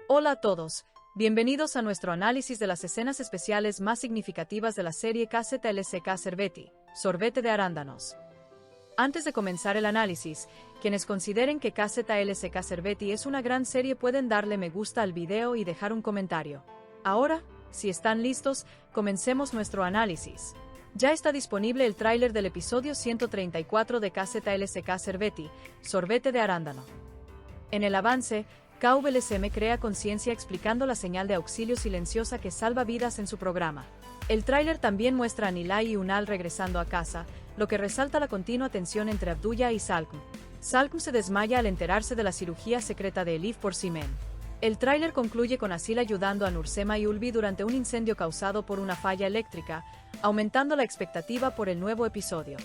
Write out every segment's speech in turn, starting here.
Hola a todos, bienvenidos a nuestro análisis de las escenas especiales más significativas de la serie KZLSK Cerveti, Sorbete de Arándanos. Antes de comenzar el análisis, quienes consideren que KZLSK Cerveti es una gran serie pueden darle me gusta al video y dejar un comentario. Ahora, si están listos, comencemos nuestro análisis. Ya está disponible el tráiler del episodio 134 de KZLSK Cerveti, Sorbete de Arándano. En el avance, KVLSM crea conciencia explicando la señal de auxilio silenciosa que salva vidas en su programa. El tráiler también muestra a Nilay y Unal regresando a casa, lo que resalta la continua tensión entre Abdullah y Salkm. Salkm se desmaya al enterarse de la cirugía secreta de Elif por Simen. El tráiler concluye con Asil ayudando a Nursema y Ulvi durante un incendio causado por una falla eléctrica, aumentando la expectativa por el nuevo episodio.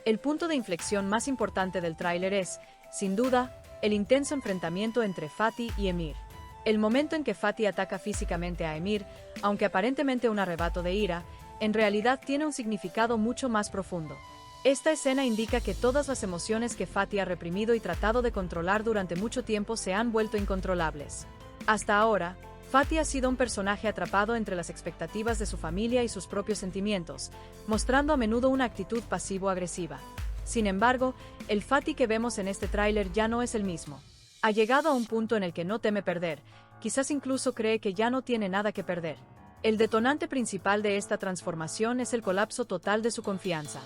El punto de inflexión más importante del tráiler es, sin duda, el intenso enfrentamiento entre Fatih y Emir. El momento en que Fatih ataca físicamente a Emir, aunque aparentemente un arrebato de ira, en realidad tiene un significado mucho más profundo. Esta escena indica que todas las emociones que Fatih ha reprimido y tratado de controlar durante mucho tiempo se han vuelto incontrolables. Hasta ahora, Fatih ha sido un personaje atrapado entre las expectativas de su familia y sus propios sentimientos, mostrando a menudo una actitud pasivo-agresiva. Sin embargo, el Fatih que vemos en este tráiler ya no es el mismo. Ha llegado a un punto en el que no teme perder, quizás incluso cree que ya no tiene nada que perder. El detonante principal de esta transformación es el colapso total de su confianza.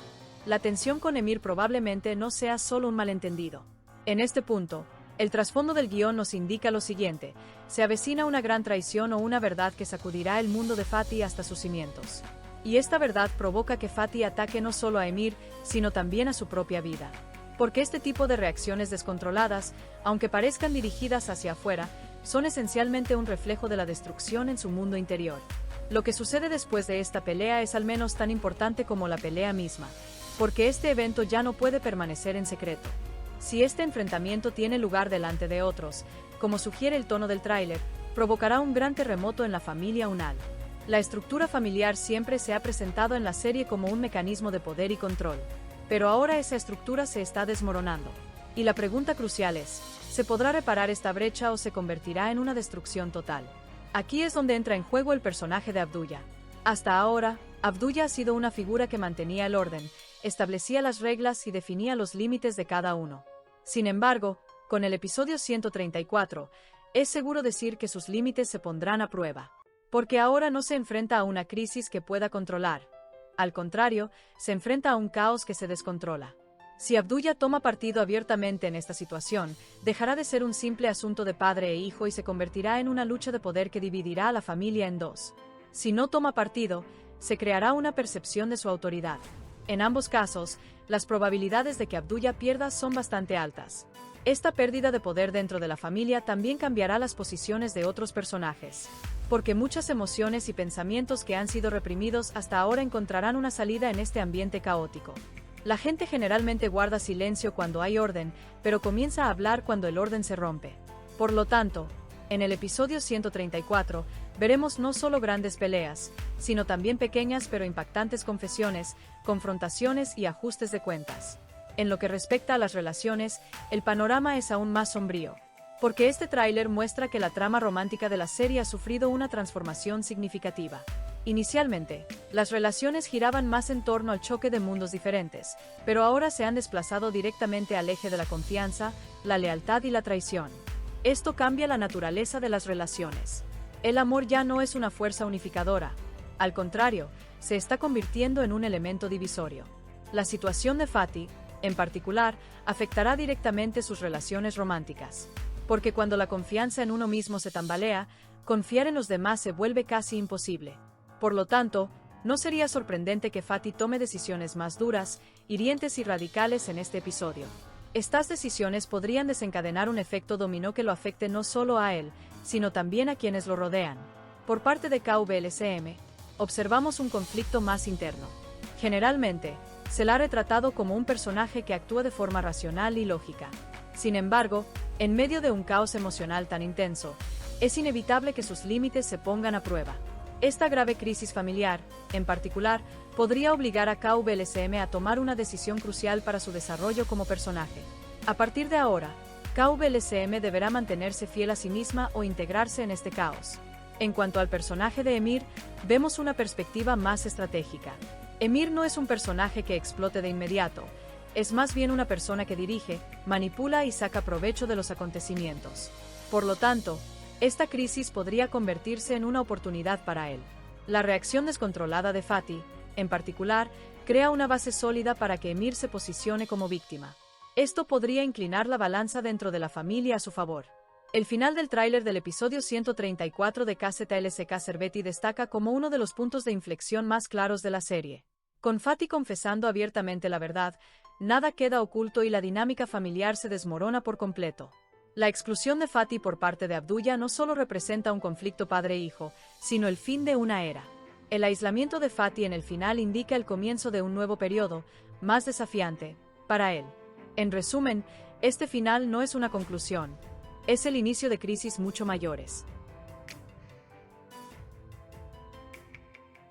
La tensión con Emir probablemente no sea solo un malentendido. En este punto, el trasfondo del guión nos indica lo siguiente: se avecina una gran traición o una verdad que sacudirá el mundo de Fatih hasta sus cimientos. Y esta verdad provoca que Fatih ataque no solo a Emir, sino también a su propia vida. Porque este tipo de reacciones descontroladas, aunque parezcan dirigidas hacia afuera, son esencialmente un reflejo de la destrucción en su mundo interior. Lo que sucede después de esta pelea es al menos tan importante como la pelea misma, porque este evento ya no puede permanecer en secreto. Si este enfrentamiento tiene lugar delante de otros, como sugiere el tono del tráiler, provocará un gran terremoto en la familia Unal. La estructura familiar siempre se ha presentado en la serie como un mecanismo de poder y control. Pero ahora esa estructura se está desmoronando. Y la pregunta crucial es, ¿se podrá reparar esta brecha o se convertirá en una destrucción total? Aquí es donde entra en juego el personaje de Abdullah. Hasta ahora, Abdullah ha sido una figura que mantenía el orden, establecía las reglas y definía los límites de cada uno. Sin embargo, con el episodio 134, es seguro decir que sus límites se pondrán a prueba. Porque ahora no se enfrenta a una crisis que pueda controlar. Al contrario, se enfrenta a un caos que se descontrola. Si Abdullah toma partido abiertamente en esta situación, dejará de ser un simple asunto de padre e hijo y se convertirá en una lucha de poder que dividirá a la familia en dos. Si no toma partido, se creará una percepción de su autoridad. En ambos casos, las probabilidades de que Abdullah pierda son bastante altas. Esta pérdida de poder dentro de la familia también cambiará las posiciones de otros personajes. Porque muchas emociones y pensamientos que han sido reprimidos hasta ahora encontrarán una salida en este ambiente caótico. La gente generalmente guarda silencio cuando hay orden, pero comienza a hablar cuando el orden se rompe. Por lo tanto, en el episodio 134, veremos no solo grandes peleas, sino también pequeñas pero impactantes confesiones, confrontaciones y ajustes de cuentas. En lo que respecta a las relaciones, el panorama es aún más sombrío. Porque este tráiler muestra que la trama romántica de la serie ha sufrido una transformación significativa. Inicialmente, las relaciones giraban más en torno al choque de mundos diferentes, pero ahora se han desplazado directamente al eje de la confianza, la lealtad y la traición. Esto cambia la naturaleza de las relaciones. El amor ya no es una fuerza unificadora. Al contrario, se está convirtiendo en un elemento divisorio. La situación de Fatih, en particular, afectará directamente sus relaciones románticas. Porque cuando la confianza en uno mismo se tambalea, confiar en los demás se vuelve casi imposible. Por lo tanto, no sería sorprendente que Fatih tome decisiones más duras, hirientes y radicales en este episodio. Estas decisiones podrían desencadenar un efecto dominó que lo afecte no solo a él, sino también a quienes lo rodean. Por parte de KVLSM, observamos un conflicto más interno. Generalmente, se la ha retratado como un personaje que actúa de forma racional y lógica. Sin embargo, en medio de un caos emocional tan intenso, es inevitable que sus límites se pongan a prueba. Esta grave crisis familiar, en particular, podría obligar a KVLSM a tomar una decisión crucial para su desarrollo como personaje. A partir de ahora, KVLCM deberá mantenerse fiel a sí misma o integrarse en este caos. En cuanto al personaje de Emir, vemos una perspectiva más estratégica. Emir no es un personaje que explote de inmediato, es más bien una persona que dirige, manipula y saca provecho de los acontecimientos. Por lo tanto, esta crisis podría convertirse en una oportunidad para él. La reacción descontrolada de Fatih, en particular, crea una base sólida para que Emir se posicione como víctima. Esto podría inclinar la balanza dentro de la familia a su favor. El final del tráiler del episodio 134 de KZLSK Serveti destaca como uno de los puntos de inflexión más claros de la serie. Con Fatih confesando abiertamente la verdad, nada queda oculto y la dinámica familiar se desmorona por completo. La exclusión de Fatih por parte de Abdullah no solo representa un conflicto padre-hijo, sino el fin de una era. El aislamiento de Fatih en el final indica el comienzo de un nuevo periodo, más desafiante, para él. En resumen, este final no es una conclusión, es el inicio de crisis mucho mayores.